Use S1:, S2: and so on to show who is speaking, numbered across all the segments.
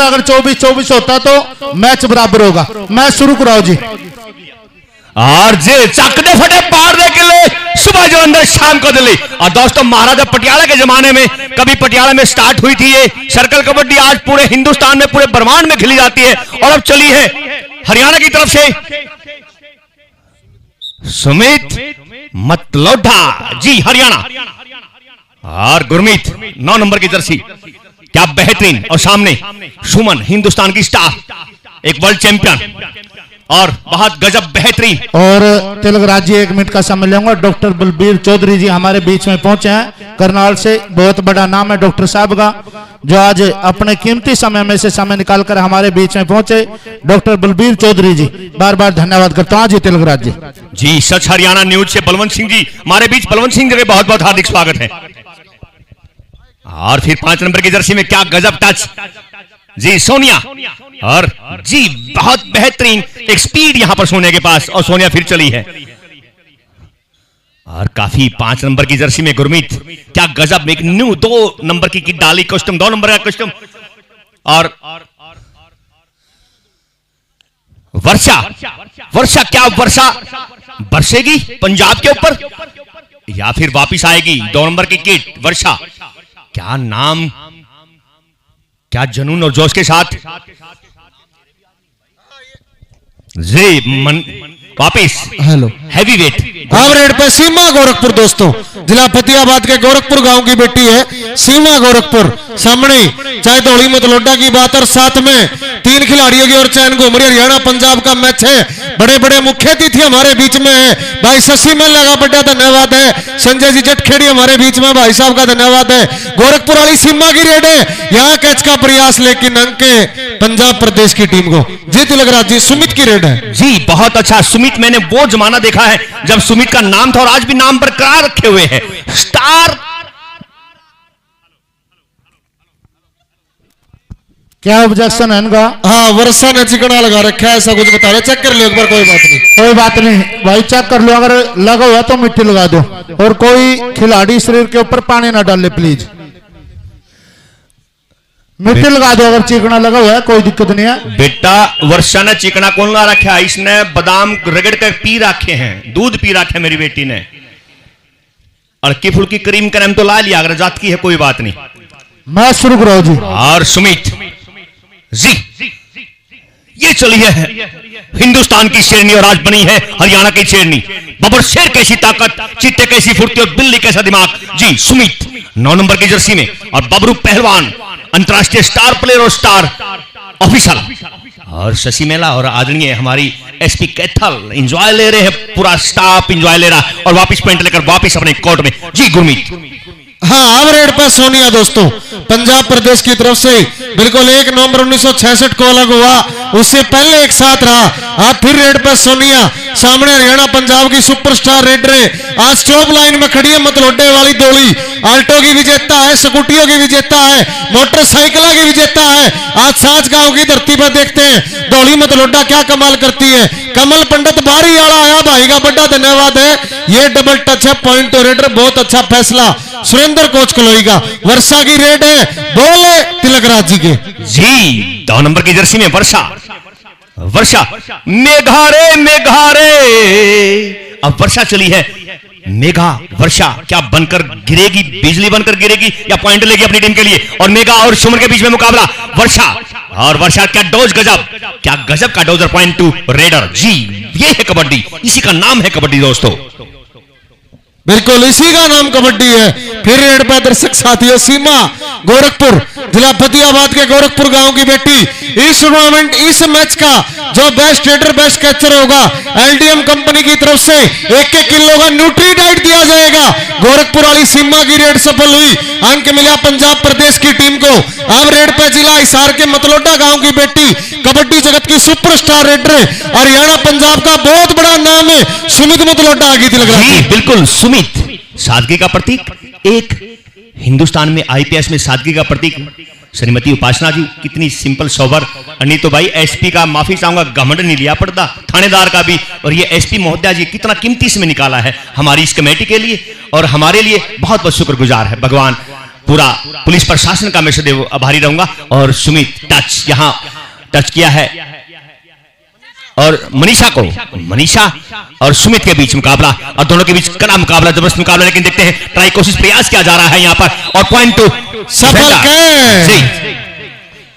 S1: अगर 24-24 होता तो मैच बराबर होगा। मैच शुरू कराओ जी।
S2: और जे चकने फटे पार दे के लिए सुबह जो अंदर शाम को दिल्ली। और दोस्तों महाराजा पटियाला के जमाने में कभी पटियाला में स्टार्ट हुई थी ये सर्कल कबड्डी, आज पूरे हिंदुस्तान में पूरे ब्रह्मांड में खेली जाती है। और अब चली है हरियाणा की तरफ से सुमित मतलोडा जी हरियाणा, और गुरमीत 9 नंबर की जर्सी, क्या बेहतरीन। और सामने सुमन हिंदुस्तान की स्टार, एक वर्ल्ड चैंपियन और बहुत गजब बेहतरीन।
S1: और तिलकराज जी 1 मिनट का समय लेंगे। डॉक्टर बलबीर चौधरी जी हमारे बीच में पहुंचे हैं करनाल से, बहुत बड़ा नाम है डॉक्टर साहब का, जो आज अपने कीमती समय में से समय निकालकर हमारे बीच में पहुंचे। डॉक्टर बलबीर चौधरी जी बार बार धन्यवाद करता हूं जी तिलकराज जी।
S2: जी सच हरियाणा न्यूज से बलवंत सिंह जी हमारे बीच, बलवंत सिंह जी का बहुत बहुत हार्दिक स्वागत है। और फिर 5 नंबर की जर्सी में क्या गजब टच जी सोनिया, और जी बहुत बेहतरीन एक स्पीड यहां पर सोनिया के पास, और सोनिया फिर चली है। और काफी 5 नंबर की जर्सी में गुरमीत, क्या गजब एक न्यू 2 नंबर की किट डाली, कस्टम 2 नंबर का कस्टम। और वर्षा, वर्षा क्या वर्षा बरसेगी पंजाब के ऊपर या फिर वापिस आएगी 2 नंबर की किट वर्षा। क्या नाम, क्या जुनून और जोश के साथ वापिस
S3: हेलो
S2: हैवी वेट
S3: रेड पे सीमा गोरखपुर। दोस्तों जिला फतेहाबाद के गोरखपुर गांव की बेटी है सीमा गोरखपुर, सामने चाहे दौड़ी मतलोडा की बात, और साथ में 3 खिलाड़ियों की और चैन घूमरी हरियाणा पंजाब का मैच है। बड़े बड़े मुख्य अतिथि हमारे बीच में है, भाई शशि मेला का बड़ा धन्यवाद है, संजय जी जटखेड़ी हमारे बीच में, भाई साहब का धन्यवाद है। गोरखपुर वाली सीमा की रेड है, यहाँ कैच का प्रयास लेकिन अंक पंजाब प्रदेश की टीम को। जी तिलकराज जी सुमित की रेड है
S2: जी, बहुत अच्छा सुमित। मैंने वो जमाना देखा है जब सुमित का नाम था और आज भी नाम बरकरार रखे हुए हैं स्टार।
S1: क्या ऑब्जेक्शन है इनका?
S3: हाँ वर्षा ने चिकना लगा रखा है, ऐसा कुछ बता रहे, चेक कर लो एक बार। कोई बात नहीं,
S1: कोई बात नहीं भाई, चेक कर लो, अगर लगा हुआ तो मिट्टी लगा दो, और कोई खिलाड़ी शरीर के ऊपर पानी ना डाले प्लीज, मिट्टी लगा दो अगर चिकना लगा हुआ है, कोई दिक्कत नहीं है।
S2: बेटा वर्षा ने चिकना कौन ला रखा है? इसने बादाम रगड़ कर पी रखे हैं, दूध पी रखे है मेरी बेटी ने, अड़की फुड़की क्रीम करेम तो ला लिया, अगर जात की है कोई बात नहीं।
S1: मैं शुरू करो जी।
S2: और सुमित जी ये चली है हिंदुस्तान की शेरनी और आज बनी है हरियाणा की शेरनी। बबर शेर कैसी ताकत, चिट्टे कैसी फुर्ती और बिल्ली कैसा दिमाग। जी सुमित 9 नंबर की जर्सी में, और बबरू पहलवान अंतरराष्ट्रीय स्टार प्लेयर और स्टार ऑफिसर। और शशि मेला और आदरणीय हमारी एसपी कैथल एंजॉय ले रहे हैं, पूरा स्टाफ एंजॉय ले रहा, और वापस पॉइंट लेकर वापस अपने कोर्ट में। जी गुरमीत।
S3: हाँ अब रेड पे सोनिया दोस्तों पंजाब प्रदेश की तरफ से बिल्कुल 1 नवंबर 1966 को अलग हुआ, उससे पहले एक साथ रहा। आज फिर रेड पे सोनिया, सामने हरियाणा पंजाब की सुपरस्टार रेडर है, आज टॉप लाइन में खड़ी है मतलोडे वाली दोली, आल्टो की विजेता है, स्कूटियों की विजेता है, मोटरसाइकिलों की विजेता है। आज साज गांव की धरती पर देखते हैं दौड़ी मतलोडा क्या कमाल करती है। कमल पंडित बारी वाला आया, भाई का बड़ा धन्यवाद है। ये डबल टच है, पॉइंट टू रेडर, बहुत अच्छा फैसला सुरेंद्र कोच कलोई का। वर्षा की रेड है, बोले तिलकराज जी के।
S2: जी 2 नंबर की जर्सी में वर्षा, वर्षा मेघारे मेघारे, अब वर्षा चली है मेघा वर्षा, क्या बनकर गिरेगी, बिजली बनकर गिरेगी या पॉइंट लेगी अपनी टीम के लिए। और मेघा और सुमन के बीच में मुकाबला, वर्षा और वर्षा, क्या डोज गजब, क्या गजब का डोजर, पॉइंट टू रेडर। जी ये है कबड्डी, इसी का नाम है कबड्डी दोस्तों,
S3: बिल्कुल इसी का नाम कबड्डी है। फिर रेड पे दर्शक साथियों सीमा गोरखपुर, जिला फतेहाबाद के गोरखपुर गांव की बेटी। इस टूर्नामेंट इस मैच का जो बेस्ट रेडर बेस्ट कैचर होगा एलडीएम कंपनी की तरफ से 1-1 किलो का न्यूट्री डाइट दिया जाएगा। गोरखपुर वाली सीमा की रेड सफल हुई, अंक मिला पंजाब प्रदेश की टीम को। अब रेड पे जिला हिसार के मतलोडा गांव की बेटी, कबड्डी जगत की सुपरस्टार रेडर, हरियाणा पंजाब का बहुत बड़ा नाम है, सुमित मतलोडा आगे थी लग रहा है।
S2: बिल्कुल सुमित सादगी का प्रतीक, एक हिंदुस्तान में आईपीएस में सादगी का प्रतीक श्रीमती उपासना जी, कितनी सिंपल सोबर। नहीं तो भाई एसपी का माफी चाहूंगा, घमंड नहीं लिया पड़ता, थानेदार का भी। और ये एसपी महोदया जी कितना कीमती समय निकाला है हमारी इस कमेटी के लिए, और हमारे लिए बहुत बहुत शुक्रगुजार है। भगवान पूरा पुलिस प्रशासन का मैं सदैव आभारी रहूंगा। और सुमित टच यहां टच किया है और मनीषा और सुमित के बीच मुकाबला और दोनों के बीच कड़ा मुकाबला, जबरदस्त मुकाबला। लेकिन देखते हैं ट्राई कोशिश प्रयास किया जा रहा है यहां पर और पॉइंट टू
S3: सफल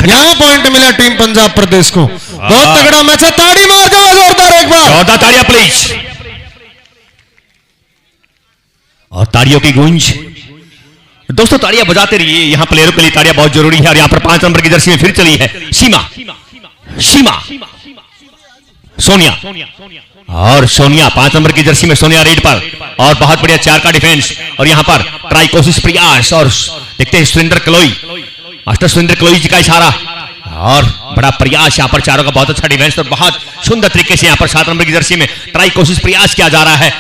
S3: यहां पॉइंट मिला टीम पंजाब प्रदेश को। बहुत तगड़ा मैच है, ताड़ी मार दो जोरदार एक बार,
S2: जोरदार तालियां प्लीज। और तालियों की गूंज दोस्तों, तालियां बजाते रहिए, यहां प्लेयरों के लिए तालियां बहुत जरूरी है। और यहां पर 5 नंबर की जर्सी में फिर चली है सीमा सोनिया और सोनिया 5 नंबर की जर्सी में सोनिया रेड पर और बहुत बढ़िया 4 का डिफेंस। और यहां पर ट्राई कोशिश प्रयास और देखते हैं सुरेंद्र कलोई, मास्टर सुरेंद्र कलोई जी का इशारा और बड़ा प्रयास यहां पर, चारों का बहुत अच्छा डिफेंस और बहुत सुंदर तरीके से यहां पर 7 नंबर की जर्सी में ट्राई कोशिश प्रयास किया जा रहा है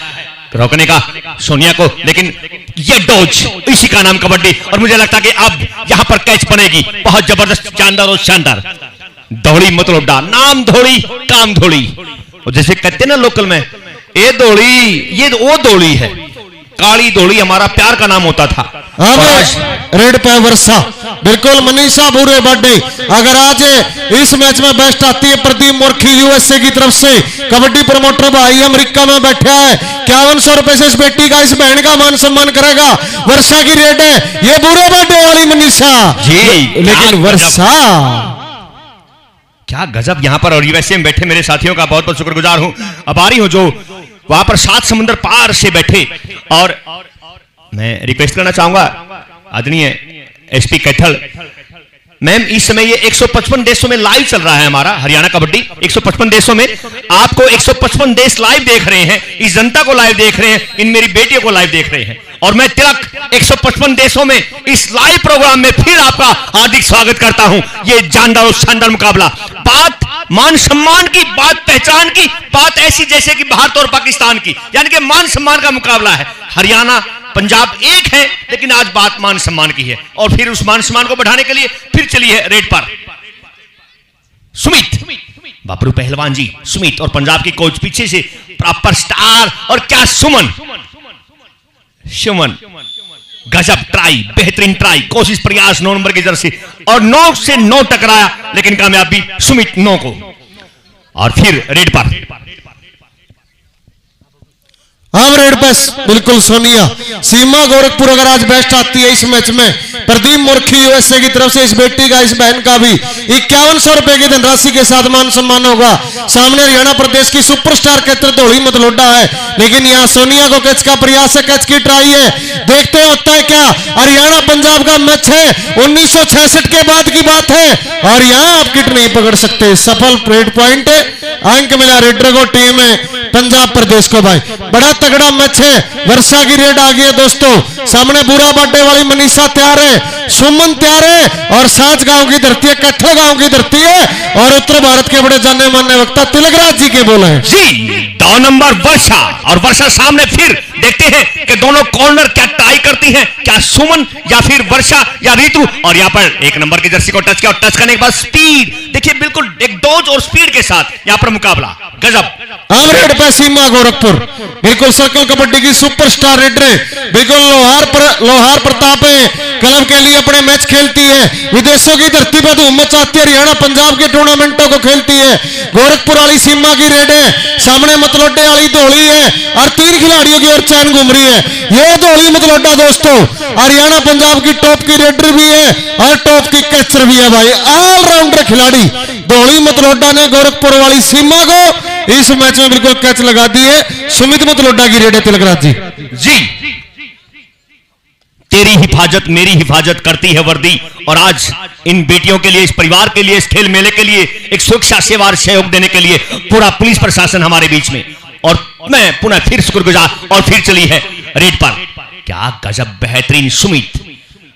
S2: रोकने का सोनिया को। लेकिन ये डोज, इसी का नाम कबड्डी। और मुझे लगता है कि अब यहां पर कैच बनेगी, बहुत जबरदस्त जानदार और शानदार। दौड़ी मतलब डा, नाम धोड़ी काम धोड़ी, और जैसे कहते ना लोकल में, ये दौड़ी ये वो दौड़ी है, काली दौड़ी हमारा प्यार का नाम होता था।
S3: रेड पे वर्षा, बिल्कुल मनीषा बुरे बर्थडे। अगर आज इस मैच में बेस्ट आती है प्रदीप मुर्खी यूएसए की तरफ से, कबड्डी प्रमोटर भाई अमेरिका में बैठा है, 5100 रुपए से इस बेटी का, इस बहन का मान सम्मान करेगा। वर्षा की रेड है, ये बुरे बर्थडे वाली मनीषा
S2: जी।
S3: लेकिन वर्षा
S2: क्या गजब यहां पर। और यूएसए में बैठे मेरे साथियों का बहुत बहुत शुक्रगुजार हूं, आभारी हूं, जो वहां पर 7 समुद्र पार से बैठे। और मैं रिक्वेस्ट करना चाहूंगा आदरणीय एसपी कैथल मैम, इस समय ये 155 देशों में लाइव चल रहा है हमारा हरियाणा कबड्डी। 155 देशों में आपको 155 देश लाइव देख रहे हैं, इस जनता को लाइव देख रहे हैं, इन मेरी बेटियों को लाइव देख रहे हैं। और मैं तिलक 155 देशों में इस लाइव प्रोग्राम में फिर आपका हार्दिक स्वागत करता हूं। ये जानदार और शानदार मुकाबला, बात मान सम्मान की, बात पहचान की, बात ऐसी जैसे कि भारत और पाकिस्तान की, यानी कि मान सम्मान का मुकाबला है। हरियाणा पंजाब एक है, लेकिन आज बात मान सम्मान की है। और फिर उस मान सम्मान को बढ़ाने के लिए फिर चली है रेड पर सुमित बाबरू पहलवान जी। सुमित और पंजाब की कोच पीछे से प्रॉपर स्टार। और क्या सुमन गजब ट्राई, बेहतरीन ट्राई, कोशिश प्रयास 9 नंबर की जर्सी और 9 से 9 टकराया, लेकिन कामयाबी सुमित 9 को। और फिर रेड पर
S3: हम रेड पे बिल्कुल सोनिया सीमा गोरखपुर अगर आज बेस्ट आती है इस मैच में, प्रदीप मुर्खी यूएसए की तरफ से इस बेटी का, इस बहन का भी 5100 रुपए की धनराशि के साथ मान सम्मान होगा। सामने हरियाणा प्रदेश की सुपरस्टार केत्र धोली मतलोडा है, लेकिन यहाँ सोनिया को कैच का प्रयास है, कैच की ट्राई है, देखते होता है क्या। हरियाणा पंजाब का मैच है, 1966 के बाद की बात है और यहाँ आप किट नहीं पकड़ सकते। सफल रेड पॉइंट अंक मिला रेडर को, टीम है पंजाब प्रदेश को। भाई बड़ा तगड़ा मैच है, वर्षा की रेड आ गई है दोस्तों। सामने बुरा बर्थडे वाली मनीषा तैयार है, सुमन तैयार है और साच गांव की धरती है, कट्ठा गांव की धरती है और उत्तर भारत के बड़े जाने माने वक्ता तिलकराज जी के बोले हैं
S2: जी। 2 नंबर वर्षा और वर्षा सामने, फिर देखते हैं कि दोनों कॉर्नर क्या ट्राई करती हैं, क्या सुमन या फिर वर्षा या ऋतु। और यहाँ पर 1 नंबर की जर्सी को टच किया और टच करने के बाद स्पीड देखिए, बिल्कुल एक डोज और स्पीड के साथ यहाँ पर मुकाबला गजब।
S3: रेड पे सीमा गोरखपुर, बिल्कुल सर्कल कबड्डी की सुपरस्टार रेडर, बिल्कुल लोहार प्रताप क्लब के लिए अपने मैच खेलती है, विदेशों की धरती पर धूम मचाती है, हरियाणा पंजाब के टूर्नामेंटों को खेलती है। गोरखपुर वाली सीमा की रेड है, सामने मतलोडे वाली धोली है और 3 खिलाड़ियों की ओर चैन घूम रही है। ये धोली मतलोडा दोस्तों हरियाणा पंजाब की टॉप की रेडर भी है और टॉप की कैचर भी है। भाई ऑलराउंडर खिलाड़ी धोली मतलोडा ने गोरखपुर वाली सीमा को इस मैच में बिल्कुल कैच लगा दी है। सुमित मतलोडा की रेड है तिलकराज जी।
S2: तेरी हिफाजत मेरी हिफाजत करती है वर्दी। और आज इन बेटियों के लिए, इस परिवार के लिए, इस खेल मेले के लिए, एक सुरक्षा सेवा और सहयोग देने के लिए पूरा पुलिस प्रशासन हमारे बीच में। और मैं पुनः फिर शुक्रगुजार। और फिर चली है रेड पर, क्या गजब बेहतरीन सुमित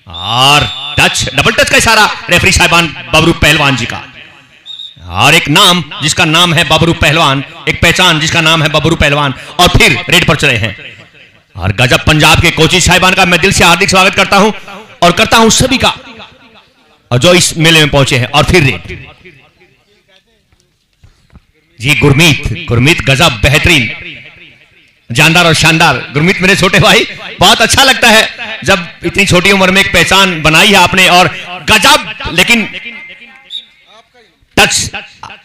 S2: और टच, डबल टच का इशारा रेफरी साहिबान बाबरू पहलवान जी का। और एक नाम जिसका नाम है बाबरू पहलवान, एक पहचान जिसका नाम है बाबरू पहलवान। और फिर रेड पर चले हैं और गजब पंजाब के कोचिंग साहिबान का मैं दिल से हार्दिक स्वागत करता हूं और करता हूं सभी का, और जो इस मेले में पहुंचे हैं। और फिर रेड जी, गुरमीत गजब बेहतरीन, जानदार और शानदार। गुरमीत मेरे छोटे भाई, बहुत अच्छा लगता है जब इतनी छोटी उम्र में एक पहचान बनाई है आपने, और गजब, लेकिन टच,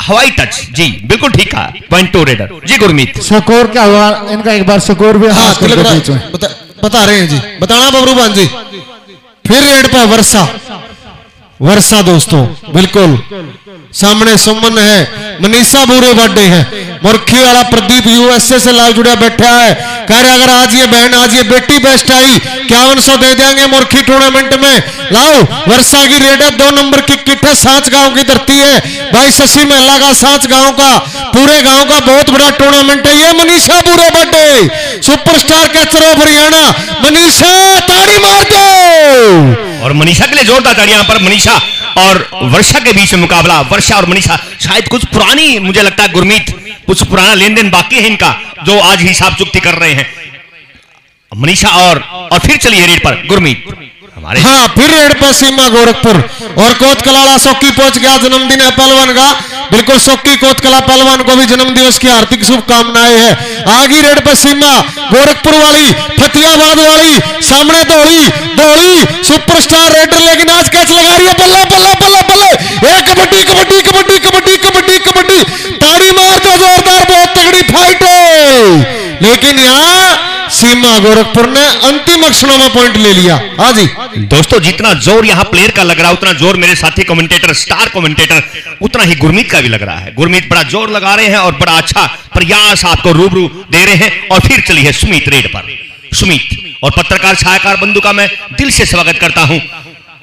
S2: हवाई टच, जी बिल्कुल ठीक है। Point to raider ji. Gurmeet
S1: score क्या हुआ इनका, एक बार स्कोर भी
S3: हाँ,
S1: बीच में
S3: बता रहे हैं जी, बताना बबरूबान जी। फिर रेड पे वर्षा, वर्षा दोस्तों बिल्कुल सामने सुमन है, मनीषा बूरे बर्थडे है, मुर्खी वाला प्रदीप यूएसए से लाइव जुड़ा बैठा है, कह रहे अगर आज ये बहन, आज ये बेटी बेस्ट आई 5100 दे देंगे मुर्खी टूर्नामेंट में। लाओ वर्षा की रेड है, 2 नंबर की किट है, सांच गांव की धरती है भाई, शशि महला का, सांच गांव का, पूरे गांव का बहुत बड़ा टूर्नामेंट है ये। Manisha Bure birthday superstar catcher of Haryana, Manisha ताड़ी मार दो।
S2: और मनीषा के लिए जोरदार ताड़ियां पर मनीषा और वर्षा के बीच में मुकाबला। वर्षा और मनीषा शायद कुछ पुरानी, मुझे लगता है गुरमीत, कुछ पुराना लेन देन बाकी है इनका, जो आज हिसाब चुकती कर रहे हैं मनीषा। और फिर चलिए रेड पर गुरमीत हमारे।
S3: हाँ, फिर रेड पर सीमा गोरखपुर और कोतकलाड़ा सोक्की पहुंच गया, जन्मदिन है पहलवान का, बिल्कुल सोक्की कोतकला पहलवान को भी जन्मदिवस की हार्दिक शुभकामनाएं है। आगे रेड पर सीमा गोरखपुर वाली, फतियाबाद वाली, सामने दौड़ी दौड़ी सुपरस्टार रेडर, लेकिन आज कैच लगा रही है, बल्ला बल्ला बल्ला बल्ला, एक कबड्डी कबड्डी कबड्डी कबड्डी कबड्डी कबड्डी, ताड़ी मार दो जोरदार, बहुत तगड़ी फाइट है, लेकिन यहाँ सीमा गोरखपुर ने अंतिम क्षणों में पॉइंट ले लिया। हाँ जी
S2: दोस्तों, जितना जोर यहां प्लेयर का लग रहा है, उतना जोर मेरे साथी कमेंटेटर, स्टार कमेंटेटर, उतना ही गुरमीत का भी लग रहा है। गुरमीत बड़ा जोर लगा रहे हैं और बड़ा अच्छा प्रयास आपको रूबरू दे रहे हैं। और फिर चली है सुमित रेड पर। सुमित और पत्रकार छायाकार बंधु का मैं दिल से स्वागत करता हूं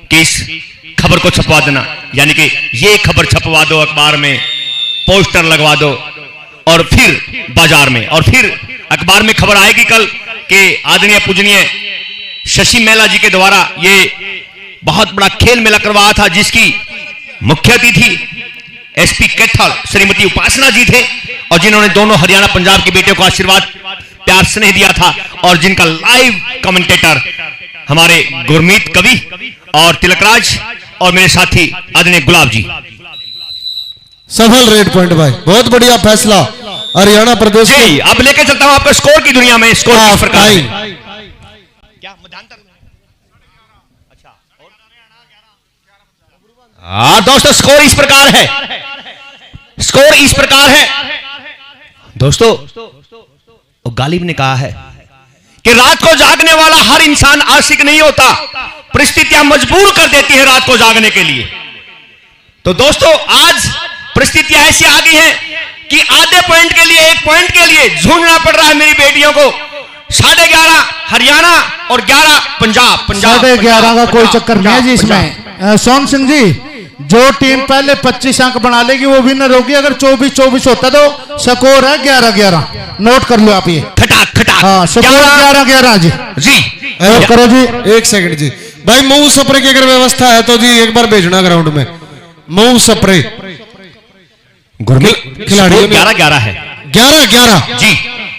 S2: कि इस खबर को छपवा देना, यानी कि ये खबर छपवा दो, अखबार में पोस्टर लगवा दो, और फिर बाजार में, और फिर अखबार में खबर आएगी कल कि आदरणीय पूजनीय शशि महला जी के द्वारा ये बहुत बड़ा खेल मेला करवाया था, जिसकी मुख्य अतिथि एसपी कैथल श्रीमती उपासना जी थे, और जिन्होंने दोनों हरियाणा पंजाब के बेटियों को आशीर्वाद प्यार स्नेह दिया था, और जिनका लाइव कमेंटेटर हमारे गुरमीत कवि और तिलकराज और मेरे साथी आदरणीय गुलाब जी।
S3: सफल रेड पॉइंट भाई, बहुत बढ़िया फैसला हरियाणा प्रदेश
S2: जी। अब लेके चलता हूं आपको स्कोर की दुनिया में। स्कोर किस प्रकार है? क्या मध्यांतर? अच्छा, हाँ दोस्तों, स्कोर इस प्रकार है, स्कोर इस प्रकार है दोस्तों। गालिब ने कहा है कि रात को जागने वाला हर इंसान आशिक नहीं होता, परिस्थितियां मजबूर कर देती है रात को जागने के लिए। तो दोस्तों, आज परिस्थितियां ऐसी आ गई हैं कि आधे पॉइंट के लिए, 1 पॉइंट के लिए झूठना पड़ रहा है मेरी बेटियों को। 11.5 हरियाणा और 11 पंजाब।
S1: 11.5 का कोई चक्कर नहीं है जी इसमें। सोम सिंह जी, जो टीम पहले 25 अंक बना लेगी वो विनर होगी। अगर 24-24 होता तो स्कोर है 11-11, नोट कर लो आप ये।
S2: खटाक खटाक,
S1: हाँ, स्कोर 11-11 जी।
S2: जी
S1: करो जी।
S3: 1 सेकंड जी भाई, मऊ सप्रे की अगर व्यवस्था है तो जी एक बार भेजना ग्राउंड में। मऊ सप्रे
S2: खिलाड़ी 11-11 है।
S3: 11-11
S2: जी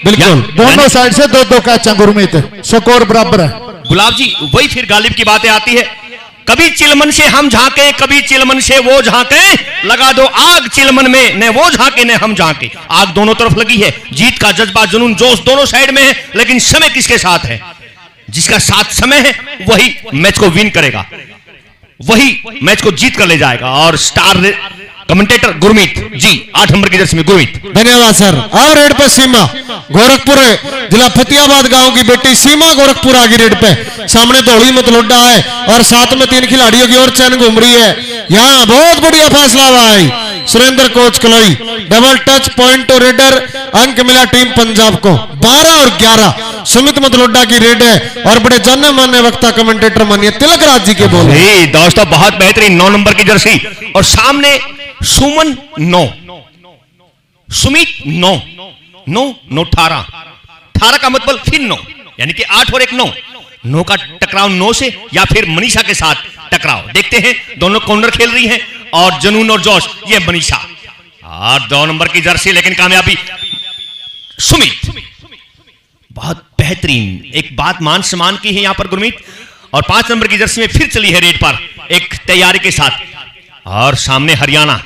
S3: बिल्कुल,
S1: दोनों साइड से 2-2 कैच हैं गुरमीत, स्कोर बराबर है।
S2: गुलाब जी, वही फिर गालिब की बातें आती है, कभी चिलमन से हम झांके, कभी चिलमन से वो झांके, लगा दो आग चिलमन में, न वो झांके न हम झांके। आग दोनों तरफ लगी है, जीत का जज्बा, जुनून, जोश दोनों साइड में है, लेकिन समय किसके साथ है? जिसका साथ समय है वही मैच को विन करेगा, वही मैच को जीत कर ले जाएगा। और स्टार कमेंटेटर गुरमीत जी, 8 नंबर की जर्सी में गुरमीत।
S3: धन्यवाद सर। और रेड पे सीमा गोरखपुर जिला फतियाबाद गांव की बेटी सीमा गोरखपुर आगे रेड पे, सामने दौड़ी मतलोडा है और साथ में 3 खिलाड़ियों की और चैन घूम रही है। यहाँ बहुत बढ़िया फैसला भाई, सुरेंद्र कोच कलोई, double touch, point to raider, अंक मिला टीम पंजाब को। 12 और 11 सुमित मतलोडा की रेड है, और बड़े जाने माने वक्ता कमेंटेटर मानिए तिलकराज जी के बोल।
S2: दोस्तों, बहुत बेहतरीन 9 नंबर की जर्सी, और सामने सुमन 9, सुमित 9, 18 का मतलब फिर 9, यानी कि 8 और 1 9 का टकराव 9 से, या फिर मनीषा के साथ टकराव। देखते हैं, दोनों कॉर्नर खेल रही हैं, और जुनून और जोश ये मनीषा, और 2 नंबर की जर्सी, लेकिन कामयाबी सुमित। बहुत बेहतरीन, एक बात मान सम्मान की है यहां पर गुरमीत। और 5 नंबर की जर्सी में फिर चली है रेड पर एक तैयारी के साथ, और सामने हरियाणा,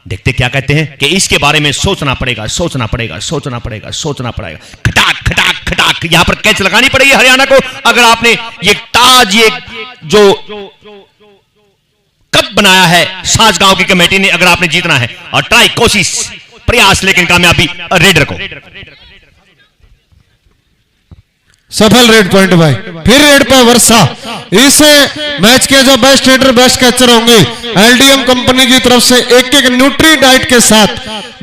S2: देखते क्या कहते हैं कि इसके बारे में सोचना पड़ेगा, सोचना पड़ेगा, सोचना पड़ेगा, सोचना पड़ेगा। खटाक खटाक खटाक यहां पर कैच लगानी पड़ेगी हरियाणा को। अगर आपने ये ताज, ये जो कप बनाया है साजगांव की कमेटी ने, अगर आपने जीतना है, और ट्राई, कोशिश, प्रयास, लेकिन कामयाबी रेडर को।
S3: सफल रेड पॉइंट भाई। फिर रेड पे वर्षा। इस मैच के जो बेस्ट रेडर, बेस्ट कैचर होंगे, एलडीएम कंपनी की तरफ से एक एक न्यूट्री डाइट के साथ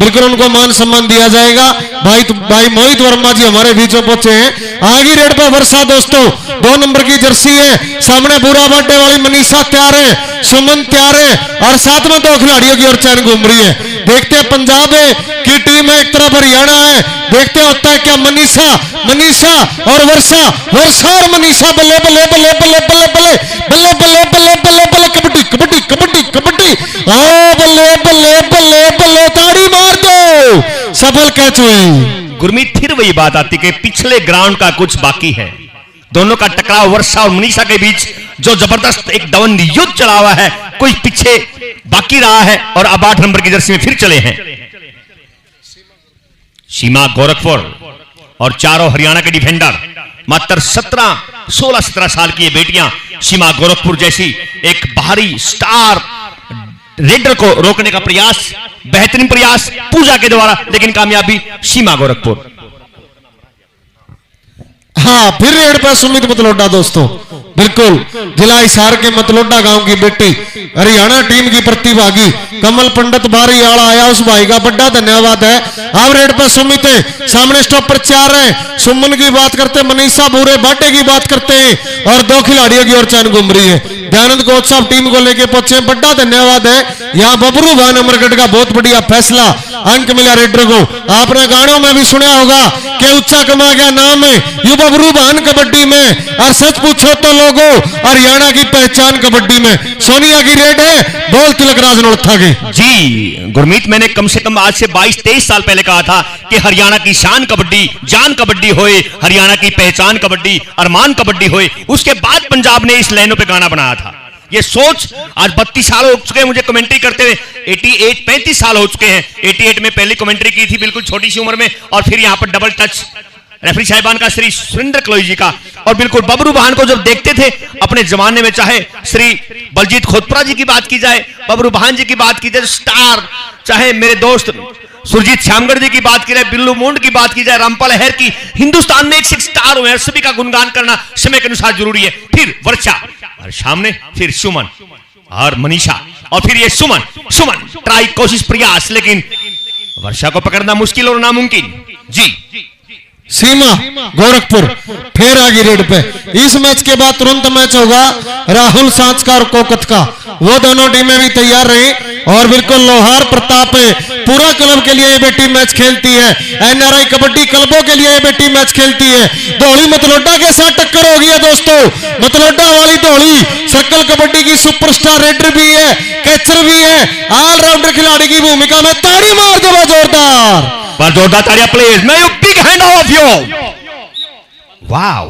S3: बिल्कुल उनको मान सम्मान दिया जाएगा। भाई मोहित वर्मा जी हमारे बीच में पहुंचे हैं। आगे रेड पे वर्षा दोस्तों, 2 नंबर की जर्सी है, सामने बुरा बाटे वाली मनीषा तैयार है, सुमन तैयार है, और साथ में 2 खिलाड़ियों की और चैन घूम रही है। देखते हैं पंजाब की टीम है, एक तरफ हरियाणा है, देखते होता है क्या। मनीषा और वर्षा और मनीषा, बल्ले बल्ले बल्ले बल्ले बल्ले बल्ले बल्ले बल्ले बल्ले बल्ले बल्ले, कबड्डी कबड्डी कबड्डी कबड्डी, आओ बल्ले बल्ले बल्ले बल्ले, ताड़ी मार दो, सफल कैच हुई।
S2: गुरमीत, फिर वही बात आती कि पिछले ग्राउंड का कुछ बाकी है। दोनों का टकराव वर्षा और मनीषा के बीच जो जबरदस्त एक दवंद युद्ध चला हुआ है, कोई पीछे बाकी रहा है, और अब 8 नंबर की जर्सी में फिर चले हैं सीमा गोरखपुर और चारों हरियाणा के डिफेंडर। मात्र 16-17 साल की ये बेटियां सीमा गोरखपुर जैसी एक बाहरी स्टार रेडर को रोकने का प्रयास, बेहतरीन प्रयास पूजा के द्वारा, लेकिन कामयाबी सीमा गोरखपुर।
S3: हाँ, फिर रेड पर सुमित मतलोडा दोस्तों, बिल्कुल जिला हिसार के मतलोडा गांव की बेटी, हरियाणा टीम की प्रतिभागी कमल पंडित बारी आड़ा आया, उस भाई का बड़ा धन्यवाद है। अब रेड पर सुमित है, सामने स्टॉप पर 4 है, सुमन की बात करते, मनीषा भूरे बाटे की बात करते हैं, और 2 खिलाड़ियों की ओर चैन घूम रही है। दयानंद कोच साहब टीम को लेके पहुंचे, बड़ा धन्यवाद है। यहाँ बबरू भान अमरगढ़ का बहुत बढ़िया फैसला, अंक मिला रेडर को। आपने गानों में भी सुना होगा कि ऊंचा कमा गया नाम है यू बबरू भान कबड्डी में, और सच पूछो तो लोगों हरियाणा की पहचान कबड्डी में। सोनिया की रेड है, बोल तिलक राज नोरथा की।
S2: जी गुरमीत, मैंने कम से कम आज से 22-23 साल पहले कहा था कि हरियाणा की शान कबड्डी, जान कबड्डी होए, हरियाणा की पहचान कबड्डी, अरमान कबड्डी होए। उसके बाद पंजाब ने इस लाइनों पे गाना बनाया था। ये सोच आज 32 साल हो चुके हैं मुझे कमेंट्री करते हुए, 35 साल हो चुके हैं। 88 में पहली कमेंट्री की थी बिल्कुल छोटी सी उम्र में, और फिर यहां पर डबल टच रेफरी साहिबान का, श्री सुरेंद्र कलोई जी का। और बिल्कुल बबरू बहान को जब देखते थे अपने जमाने में, चाहे श्री बलजीत खोतपुरा जी की बात की जाए, बबरू बहान जी की बात की जाए, स्टार, चाहे मेरे दोस्त सुरजीत श्यामगढ़ जी की बात की जाए, बिल्लू मुंड की बात की जाए, रामपाल अहर की, हिंदुस्तान में एक स्टार हुए, सभी का गुणगान करना समय के अनुसार जरूरी है। फिर वर्षा, और सामने फिर सुमन और मनीषा, और फिर ये सुमन ट्राई, कोशिश, प्रयास, लेकिन वर्षा को पकड़ना मुश्किल और नामुमकिन। जी
S3: सीमा गोरखपुर फिर आगे रेड पे। इस मैच के बाद तुरंत मैच होगा राहुल सांच का और कोकत का, वो दोनों टीमें भी तैयार रही। और बिल्कुल लोहार प्रताप पूरा क्लब के लिए ये बेटी मैच खेलती है, एनआरआई कबड्डी क्लबों के लिए ये बेटी मैच खेलती है। धौली मतलोडा के साथ टक्कर हो गई है दोस्तों, मतलोडा वाली धौली सर्कल कबड्डी की सुपरस्टार रेडर भी है, कैचर भी है, ऑलराउंडर खिलाड़ी की भूमिका में। ताड़ी मार दो जोरदार,
S2: पर जोरदार तालियां प्लीज। मैं big hand of you, wow,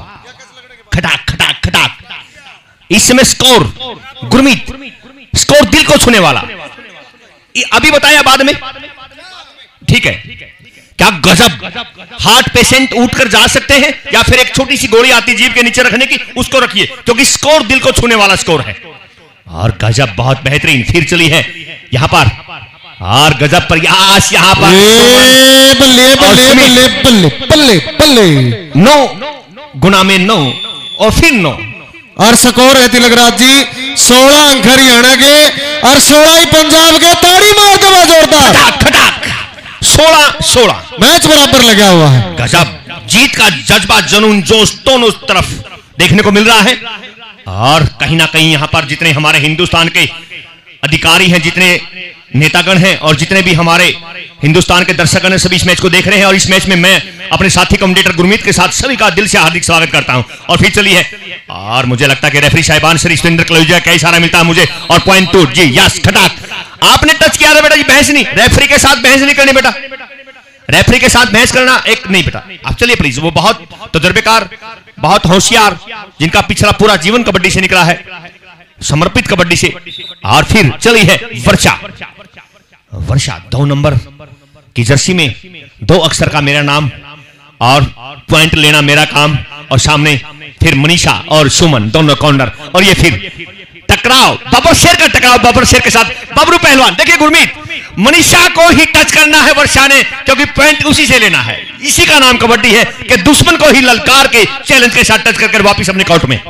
S2: खटाक खटाक खटाक। इस समय स्कोर गुरमीत, स्कोर दिल को छूने वाला। अभी बताया बाद में, ठीक है? क्या गजब, हार्ट पेशेंट उठकर जा सकते हैं, या फिर एक छोटी सी गोली आती जीभ के नीचे रखने की, उसको रखिए, क्योंकि स्कोर दिल को छूने वाला स्कोर है। और गजब, बहुत बेहतरीन फिर चली है यहां पर, और गजब प्रयास यहां पर।
S3: बल्ले बल्ले बल्ले बल्ले बल्ले बल्ले,
S2: 9 गुना में 9, और फिर 9,
S3: और स्कोर है तिलकराज जी 16 अंक हरियाणा के और 16 ही पंजाब के। ताड़ी मार दो जोरदार,
S2: खटाक खटाक, 16
S3: मैच बराबर लगा हुआ है।
S2: गजब, जीत का जज्बा, जुनून, जोश दोनों तरफ देखने को मिल रहा है। और कहीं ना कहीं यहां पर जितने हमारे हिंदुस्तान के अधिकारी हैं, जितने नेतागण हैं, और जितने भी हमारे हिंदुस्तान के दर्शकगण हैं, सभी इस मैच को देख रहे हैं। और इस मैच में मैं अपने साथी कमेंटेटर गुरमीत के साथ सभी का दिल से हार्दिक स्वागत करता हूं। और फिर चली है, और मुझे लगता है कि रेफरी साहिबान श्री सुरेंद्र कलोई का इशारा मिलता है मुझे, और पॉइंट 2 जी, यस, खटाक। आपने टच किया था बेटा जी, बहस नहीं, रेफरी के साथ बहस नहीं करनी बेटा, रेफरी के साथ बहस करना एक नहीं बेटा। आप चलिए प्लीज, वो बहुत तजुर्बेकार, बहुत होशियार, जिनका पिछला पूरा जीवन कबड्डी से निकला है, समर्पित कबड्डी से। और फिर चली है वर्षा, वर्षा 2 नंबर की जर्सी में 2 अक्षर का मेरा नाम और पॉइंट लेना मेरा काम, और सामने फिर मनीषा और सुमन दोनों कॉर्नर, और ये फिर टकराव, बबर शेर का टकराव बबर शेर के साथ बबरू पहलवान। देखिए गुरमीत, मनीषा को ही टच करना है वर्षा ने, क्योंकि पॉइंट उसी से लेना है। इसी का नाम कबड्डी है कि दुश्मन को ही ललकार के चैलेंज के साथ टच करके वापस अपने कोर्ट में।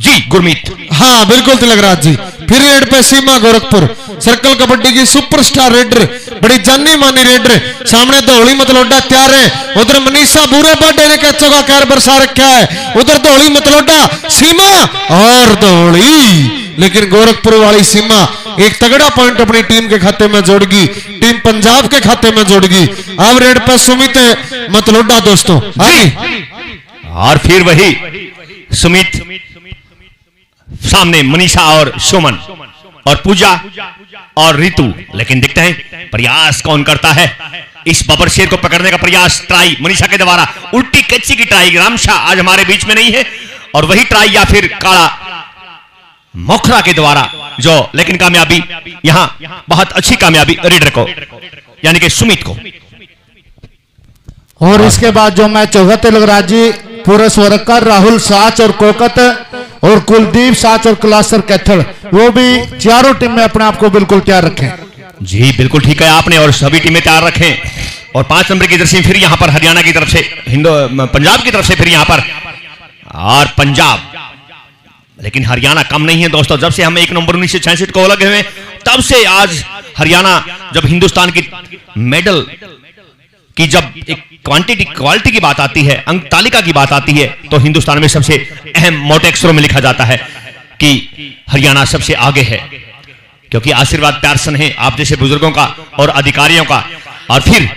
S2: जी गुरमीत।
S3: हाँ बिल्कुल तिलकराज जी। फिर रेड पे सीमा गोरखपुर, सर्कल कबड्डी की सुपरस्टार रेडर, बड़ी जानी मानी रेडर, सामने धौली मतलोडा तैयार है। उधर मनीषा बूरे बाडे ने कैचों का कैर बरसा रखा है, उधर धौली मतलोडा सीमा और धौली, लेकिन गोरखपुर वाली सीमा एक तगड़ा पॉइंट अपनी टीम के खाते में जोड़गी, टीम पंजाब के खाते में जोड़गी। अब रेड पे सुमित मतलोडा दोस्तों।
S2: और फिर वही सुमित, सामने मनीषा और सुमन और पूजा और रितु। लेकिन देखते हैं प्रयास कौन करता है इस बबर शेर को पकड़ने का प्रयास। ट्राई मनीषा के द्वारा, उल्टी कैची की ट्राई। रामशाह आज हमारे बीच में नहीं है, और वही ट्राई या फिर काला मोखरा के द्वारा जो, लेकिन कामयाबी यहां बहुत अच्छी कामयाबी रेडर को, यानी कि सुमित को।
S1: और इसके बाद जो मैच होगा तिलकराज जी, पुरुष वर्ग का राहुल साच और कोकत और कुलदीप साच और क्लासर कैथल, वो भी चारों टीम में अपने आप को बिल्कुल तैयार रखें।
S2: जी बिल्कुल ठीक है आपने, और सभी टीमें तैयार रखें। और 5 नंबर की जर्सी फिर यहां पर हरियाणा की तरफ से, पंजाब की तरफ से फिर यहां पर, और पंजाब, लेकिन हरियाणा कम नहीं है दोस्तों। जब से हम 1 नवंबर 1966 को लगे हुए, तब से आज हरियाणा, जब हिंदुस्तान की मेडल की जब एक क्वालिटी की बात आती है, अंक तालिका की बात आती है, तो हिंदुस्तान में सबसे अहम मोटे अक्षरों में लिखा जाता है कि हरियाणा सबसे आगे है, क्योंकि आशीर्वाद प्यार स्नेह आप जैसे बुजुर्गों का और अधिकारियों का। और फिर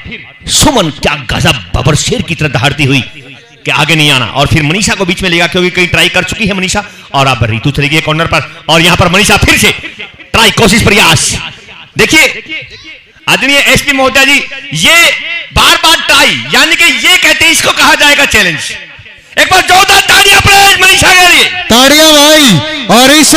S2: सुमन क्या गजब, बबर शेर की तरह दहाड़ती हुई कि आगे नहीं आना, और फिर मनीषा को बीच में लेगा, क्योंकि कई ट्राई कर चुकी है मनीषा, और अब रितु चली गई कॉर्नर पर, और यहां पर मनीषा फिर से ट्राई, कोशिश, प्रयास। देखिए आदरणीय एसपी महोदय जी, ये बार बार ट्राई, यानी कि ये कहते हैं इसको कहा जाएगा चैलेंज। एक बार जोरदार ताड़ियां मनीषा के लिए,
S3: ताड़ियां भाई। और इस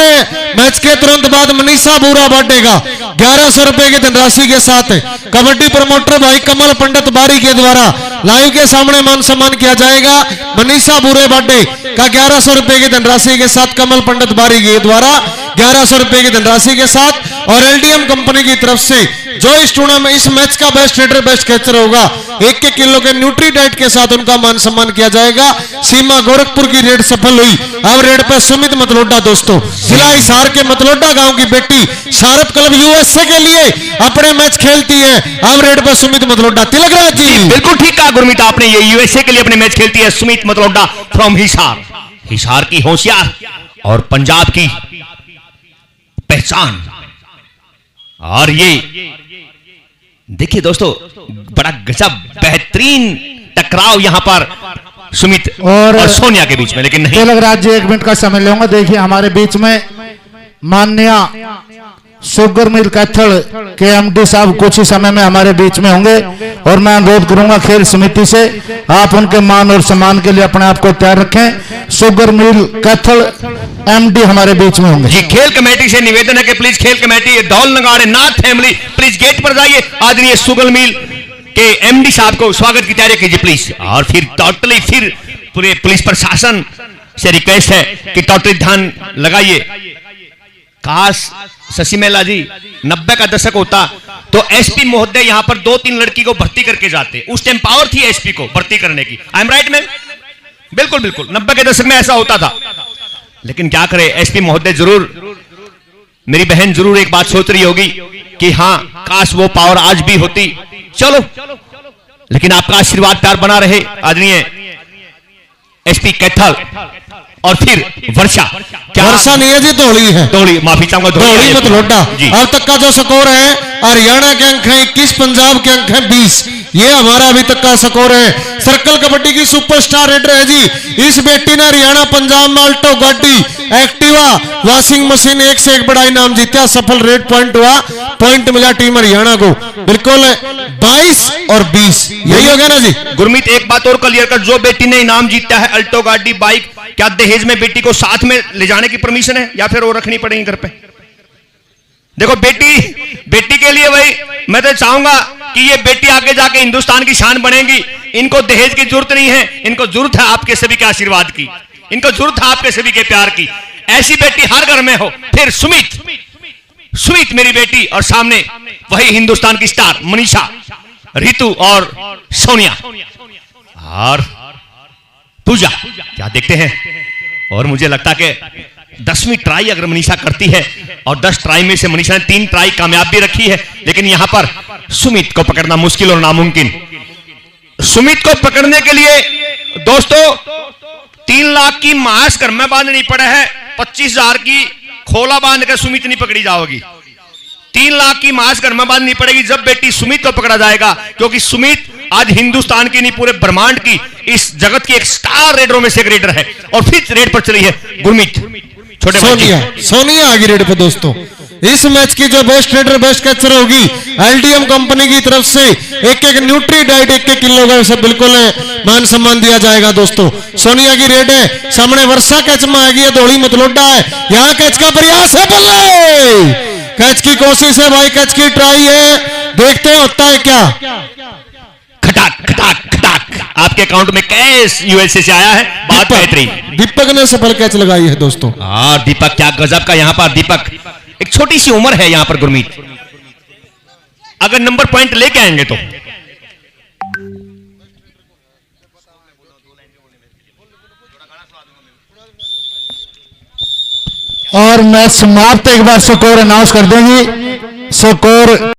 S3: मैच के तुरंत बाद मनीषा बूरा बांटेगा 1100 रुपए की धनराशि के साथ। कबड्डी प्रमोटर भाई कमल पंडित बारी के द्वारा लाइव के सामने मान सम्मान किया जाएगा। मनीषा बूरे बांटे का 1100 रुपए की धनराशि के साथ, कमल पंडित बारी के द्वारा 1100 रुपए की धनराशि के साथ। और एलडीएम कंपनी की तरफ से जो इस टूर्नामेंट, इस मैच का बेस्ट रेडर, बेस्ट कैचर होगा, 1 किलो के न्यूट्री डाइट के साथ उनका मान सम्मान किया जाएगा। सीमा गोरखपुर की रेड सफल हुई। अब रेड पे सुमित मतलोडा दोस्तों, जिला हिसार के मतलोडा गांव की बेटी शारद क्लब यूएसए के लिए अपने मैच खेलती है। अब रेड पे सुमित मतलोडा। तिलकराज जी
S2: बिल्कुल ठीक कहा गुरमीत आपने, ये यूएसए के लिए अपने मैच खेलती है सुमित मतलोडा फ्रॉम हिसार। हिसार की होशियार और पंजाब की पहचान। और ये देखिए दोस्तों, बड़ा गजब बेहतरीन टकराव यहां पर सुमित और सोनिया के बीच में, लेकिन नहीं।
S1: तिलकराज जी 1 मिनट का समय लूंगा। देखिए हमारे बीच में माननीय शुगर मिल कैथल के एमडी साहब कुछ ही समय में हमारे बीच में होंगे, और मैं अनुरोध करूंगा खेल समिति से आप उनके मान और सम्मान के लिए अपने आप को तैयार रखें। शुगर मिल कैथल एमडी हमारे बीच में होंगे।
S2: जी खेल कमेटी से निवेदन है कि प्लीज खेल कमेटी, ढोल नगाड़े नाथ फैमिली, प्लीज गेट पर जाइए। आदरणीय शुगर मिल के एमडी साहब को स्वागत की तैयारी कीजिए प्लीज। और फिर टोटली फिर पूरे पुलिस प्रशासन से रिक्वेस्ट है कि टोटली ध्यान लगाइए। काश शशि मेला जी 90 का दशक होता तो एसपी महोदय यहां पर 2-3 लड़की को भर्ती करके जाते। उस टाइम पावर थी एसपी को भर्ती करने की। I am right ma'am? बिल्कुल बिल्कुल 90 के दशक में ऐसा होता था। लेकिन क्या करे, एसपी महोदय जरूर, मेरी बहन जरूर एक बात सोच रही होगी कि हां काश वो पावर आज भी होती। चलो, लेकिन आपका आशीर्वाद प्यार बना रहे आदरणीय एसपी कैथल। और फिर वर्षा, क्या
S3: वर्षा नहीं है जी, धौली है।
S2: धौली, माफी चाहूंगा,
S3: धौली मतलोडा। अब तक का जो स्कोर है, हरियाणा के अंक हैं 21, पंजाब के अंक हैं 20। ये हमारा अभी तक का स्कोर है। सर्कल कबड्डी की सुपरस्टार रेडर है जी इस बेटी ने। हरियाणा पंजाब में अल्टो गाड़ी, एक्टिवा, वॉशिंग मशीन, एक से एक बड़ा इनाम जीता। सफल रेड पॉइंट हुआ, पॉइंट मिला टीम हरियाणा को। बिल्कुल 22 और 20 यही हो गया ना जी।
S2: गुरमीत एक बात और क्लियर कर, जो बेटी ने इनाम जीता है अल्टो गाड़ी, बाइक, क्या दहेज में बेटी को साथ में ले जाने की परमिशन है या फिर वो रखनी पड़ेगी घर पे? देखो बेटी के लिए भाई मैं तो चाहूंगा कि ये बेटी आगे जाके हिंदुस्तान की शान बनेगी। इनको दहेज की जरूरत नहीं है, इनको जरूरत है आपके सभी के आशीर्वाद की, इनको जरूरत है आपके सभी के प्यार की। ऐसी बेटी हर घर में हो। फिर सुमित मेरी बेटी, और सामने वही हिंदुस्तान की स्टार मनीषा, रितु और सोनिया और पूजा। क्या देखते हैं। और मुझे लगता है कि 10वीं ट्राई अगर मनीषा करती है, और 10 ट्राई में से मनीषा ने 3 ट्राई कामयाब भी रखी है, लेकिन यहां पर सुमित को पकड़ना मुश्किल और नामुमकिन। सुमित को पकड़ने के लिए दोस्तों 3 लाख की मांस घर में बांधनी पड़े है, 25,000 की खोला बांध कर सुमित नहीं पकड़ी जाओगी। 3 लाख की मांस घर में बांधनी पड़ेगी जब बेटी सुमित को पकड़ा जाएगा, क्योंकि सुमित आज हिंदुस्तान की नहीं पूरे ब्रह्मांड की, इस जगत की एक स्टार रेडरों में से एक रेडर है। और फिर रेड पर चली है गुरमीत, छोटे
S3: सोनिया आगे रेड पे दोस्तों। इस मैच की जो बेस्ट रेडर बेस्ट कैचर होगी एलडीएम कंपनी की तरफ से एक न्यूट्री डाइट 1 किलो का सब बिल्कुल मान सम्मान दिया जाएगा दोस्तों। सोनिया की रेड है, सामने वर्षा कैच में आएगी है, धोली मतलोडा है, यहाँ कैच का प्रयास है, बल्ले कैच की कोशिश है भाई, कैच की ट्राई है, देखते हैं होता है क्या।
S2: खटाक खटाक खटाक आपके अकाउंट में कैश यूएसए से आया है, बात बेहतरीन।
S3: दीपक ने सफल कैच लगाई है दोस्तों।
S2: हाँ दीपक, क्या गजब का यहाँ पर दीपक। एक छोटी सी उम्र है यहाँ पर गुरमीत, अगर नंबर पॉइंट लेके आएंगे तो।
S1: और मैच समाप्त, एक बार स्कोर अनाउंस कर देंगे। स्कोर